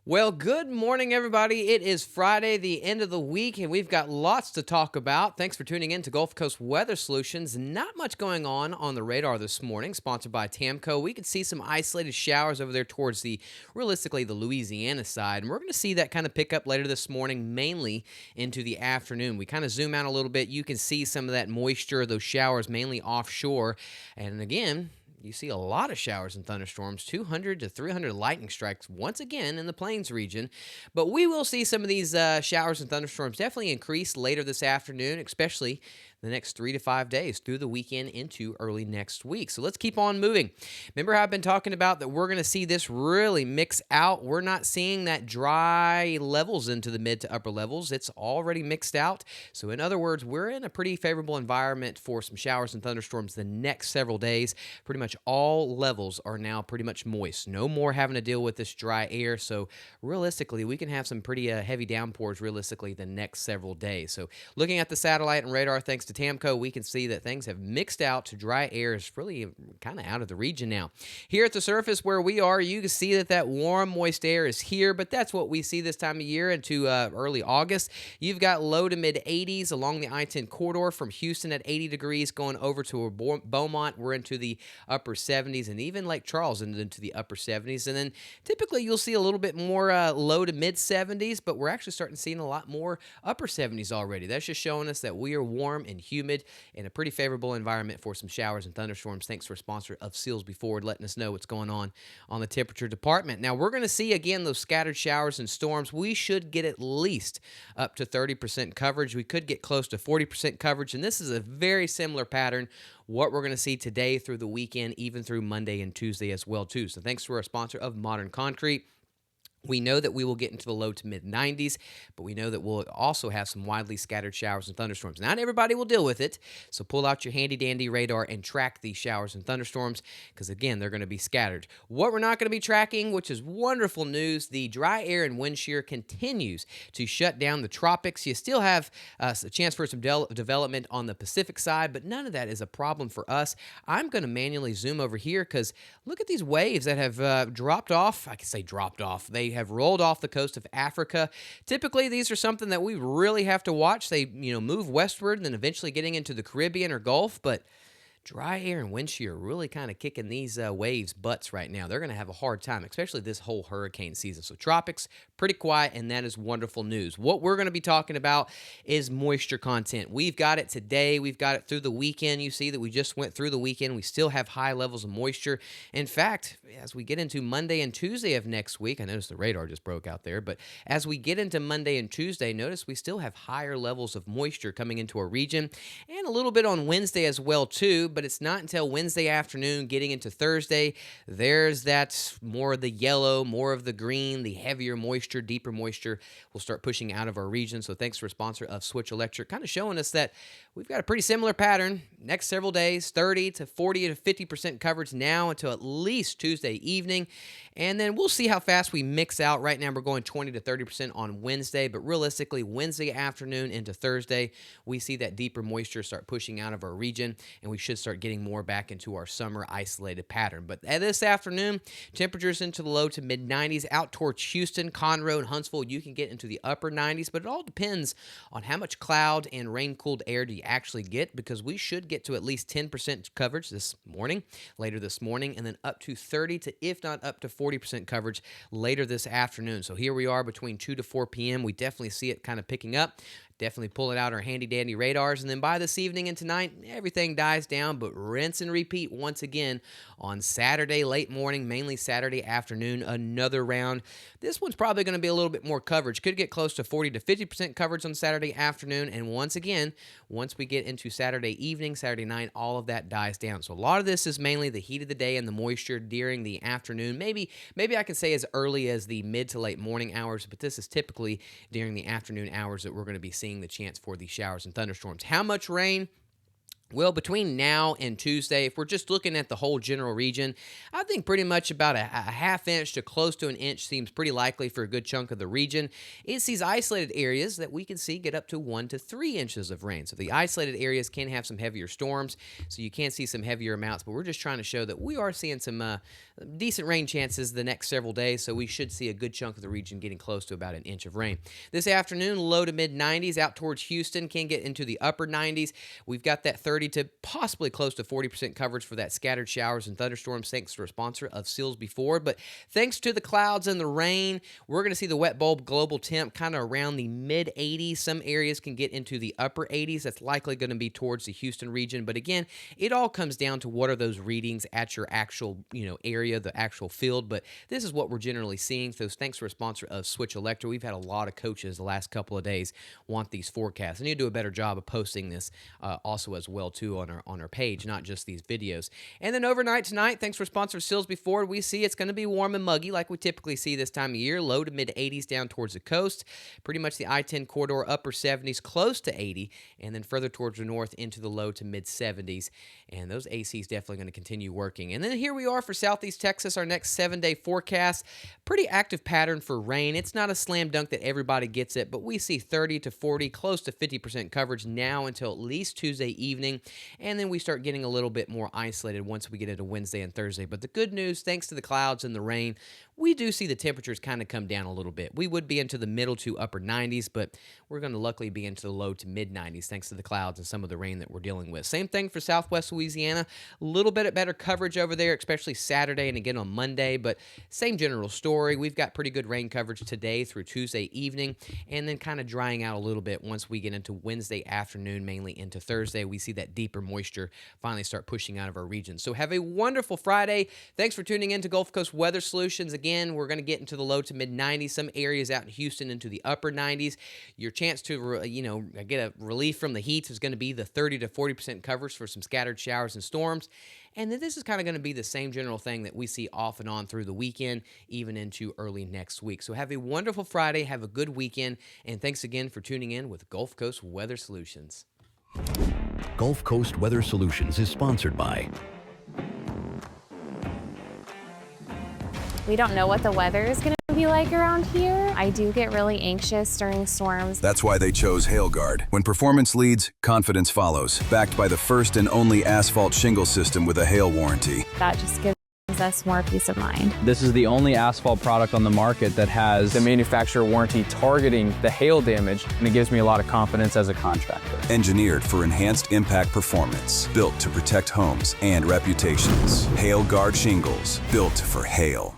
Well, good morning, everybody. It is Friday, the end of the week, and we've got lots to talk about. Thanks for tuning in to Gulf Coast Weather Solutions. Not much going on the radar this morning, sponsored by Tamco. We could see some isolated showers over there towards realistically, the Louisiana side, and we're going to see that kind of pick up later this morning, mainly into the afternoon. We kind of zoom out a little bit. You can see some of that moisture, those showers mainly offshore, and again, you see a lot of showers and thunderstorms, 200 to 300 lightning strikes once again in the Plains region. But we will see some of these showers and thunderstorms definitely increase later this afternoon, especially the next 3 to 5 days through the weekend into early next week. So let's keep on moving. Remember how I've been talking about that we're going to see this really mix out. We're not seeing that dry levels into the mid to upper levels. It's already mixed out. So in other words, we're in a pretty favorable environment for some showers and thunderstorms the next several days. Pretty much all levels are now pretty much moist. No more having to deal with this dry air. So realistically, we can have some pretty heavy downpours realistically the next several days. So looking at the satellite and radar, thanks to Tamco, we can see that things have mixed out to dry air is really kind of out of the region now. Here at the surface where we are, you can see that warm, moist air is here, but that's what we see this time of year into early August. You've got low to mid 80s along the I-10 corridor from Houston at 80 degrees going over to Beaumont. We're into the upper 70s, and even Lake Charles into the upper 70s. And then typically you'll see a little bit more low to mid 70s, but we're actually starting to see a lot more upper 70s already. That's just showing us that we are warm and humid in a pretty favorable environment for some showers and thunderstorms. Thanks for a sponsor of Sealsby Ford letting us know what's going on the temperature department. Now we're going to see again those scattered showers and storms. We should get at least up to 30% coverage. We could get close to 40% coverage, and this is a very similar pattern what we're going to see today through the weekend, even through Monday and Tuesday as well too. So thanks to our sponsor of Modern Concrete. We know that we will get into the low to mid 90s, but we know that we'll also have some widely scattered showers and thunderstorms. Not everybody will deal with it, so pull out your handy dandy radar and track these showers and thunderstorms because, again, they're going to be scattered. What we're not going to be tracking, which is wonderful news, the dry air and wind shear continues to shut down the tropics. You still have a chance for some development on the Pacific side, but none of that is a problem for us. I'm going to manually zoom over here because look at these waves that have dropped off. I can say dropped off. They have rolled off the coast of Africa. Typically, these are something that we really have to watch. They, move westward and then eventually getting into the Caribbean or Gulf, but dry air and wind shear really kind of kicking these waves' butts right now. They're going to have a hard time, especially this whole hurricane season. So tropics, pretty quiet, and that is wonderful news. What we're going to be talking about is moisture content. We've got it today. We've got it through the weekend. You see that we just went through the weekend. We still have high levels of moisture. In fact, as we get into Monday and Tuesday of next week, I noticed the radar just broke out there, but as we get into Monday and Tuesday, notice we still have higher levels of moisture coming into our region and a little bit on Wednesday as well too, but it's not until Wednesday afternoon getting into Thursday, there's that more of the yellow, more of the green, the heavier moisture, deeper moisture will start pushing out of our region. So thanks for a sponsor of Switch Electric, kind of showing us that we've got a pretty similar pattern. Next several days, 30 to 40 to 50% coverage now until at least Tuesday evening. And then we'll see how fast we mix out. Right now, we're going 20 to 30% on Wednesday, but realistically, Wednesday afternoon into Thursday, we see that deeper moisture start pushing out of our region, and we should start getting more back into our summer isolated pattern. But this afternoon, temperatures into the low to mid 90s. Out towards Houston, Conroe, and Huntsville, you can get into the upper 90s, but it all depends on how much cloud and rain-cooled air do you actually get, because we should get to at least 10% coverage later this morning, and then up to 30 to, if not up to 40% coverage later this afternoon. So here we are between 2 to 4 p.m. We definitely see it kind of picking up. Definitely pulling out our handy dandy radars. And then by this evening and tonight, everything dies down, but rinse and repeat once again on Saturday late morning, mainly Saturday afternoon, another round. This one's probably going to be a little bit more coverage. Could get close to 40 to 50% coverage on Saturday afternoon. And once again, once we get into Saturday evening, Saturday night, all of that dies down. So a lot of this is mainly the heat of the day and the moisture during the afternoon. Maybe I can say as early as the mid to late morning hours, but this is typically during the afternoon hours that we're going to be seeing the chance for these showers and thunderstorms. How much rain? Well, between now and Tuesday, if we're just looking at the whole general region, I think pretty much about a half inch to close to an inch seems pretty likely for a good chunk of the region. It's these isolated areas that we can see get up to 1 to 3 inches of rain. So the isolated areas can have some heavier storms, so you can see some heavier amounts, but we're just trying to show that we are seeing some decent rain chances the next several days, so we should see a good chunk of the region getting close to about an inch of rain. This afternoon, low to mid 90s out towards Houston, can get into the upper 90s. We've got that 30 to possibly close to 40% coverage for that scattered showers and thunderstorms thanks to our sponsor of Silsbee Ford. But thanks to the clouds and the rain, we're going to see the wet bulb global temp kind of around the mid 80s. Some areas can get into the upper 80s. That's likely going to be towards the Houston region. But again, it all comes down to what are those readings at your actual area, the actual field. But this is what we're generally seeing. So thanks to our sponsor of Switch Electric. We've had a lot of coaches the last couple of days want these forecasts. I need to do a better job of posting this also as well too on our page, not just these videos. And then overnight tonight, thanks for sponsor Silsbee Ford, we see it's going to be warm and muggy like we typically see this time of year. Low to mid 80s down towards the coast. Pretty much the I-10 corridor, upper 70s, close to 80, and then further towards the north into the low to mid 70s. And those ACs definitely going to continue working. And then here we are for Southeast Texas, our next 7-day forecast. Pretty active pattern for rain. It's not a slam dunk that everybody gets it, but we see 30 to 40, close to 50% coverage now until at least Tuesday evening. And then we start getting a little bit more isolated once we get into Wednesday and Thursday. But the good news, thanks to the clouds and the rain, we do see the temperatures kind of come down a little bit. We would be into the middle to upper 90s, but we're going to luckily be into the low to mid 90s thanks to the clouds and some of the rain that we're dealing with. Same thing for Southwest Louisiana. A little bit better coverage over there, especially Saturday and again on Monday, but same general story. We've got pretty good rain coverage today through Tuesday evening, and then kind of drying out a little bit once we get into Wednesday afternoon, mainly into Thursday. We see that deeper moisture finally start pushing out of our region. So have a wonderful Friday. Thanks for tuning in to Gulf Coast Weather Solutions. Again, we're going to get into the low to mid 90s, some areas out in Houston into the upper 90s. Your chance to, get a relief from the heat is going to be the 30 to 40% coverage for some scattered showers and storms. And then this is kind of going to be the same general thing that we see off and on through the weekend, even into early next week. So have a wonderful Friday, have a good weekend, and thanks again for tuning in with Gulf Coast Weather Solutions. Gulf Coast Weather Solutions is sponsored by... We don't know what the weather is going to be like around here. I do get really anxious during storms. That's why they chose HailGuard. When performance leads, confidence follows. Backed by the first and only asphalt shingle system with a hail warranty. That just gives us more peace of mind. This is the only asphalt product on the market that has the manufacturer warranty targeting the hail damage, and it gives me a lot of confidence as a contractor. Engineered for enhanced impact performance. Built to protect homes and reputations. HailGuard shingles. Built for hail.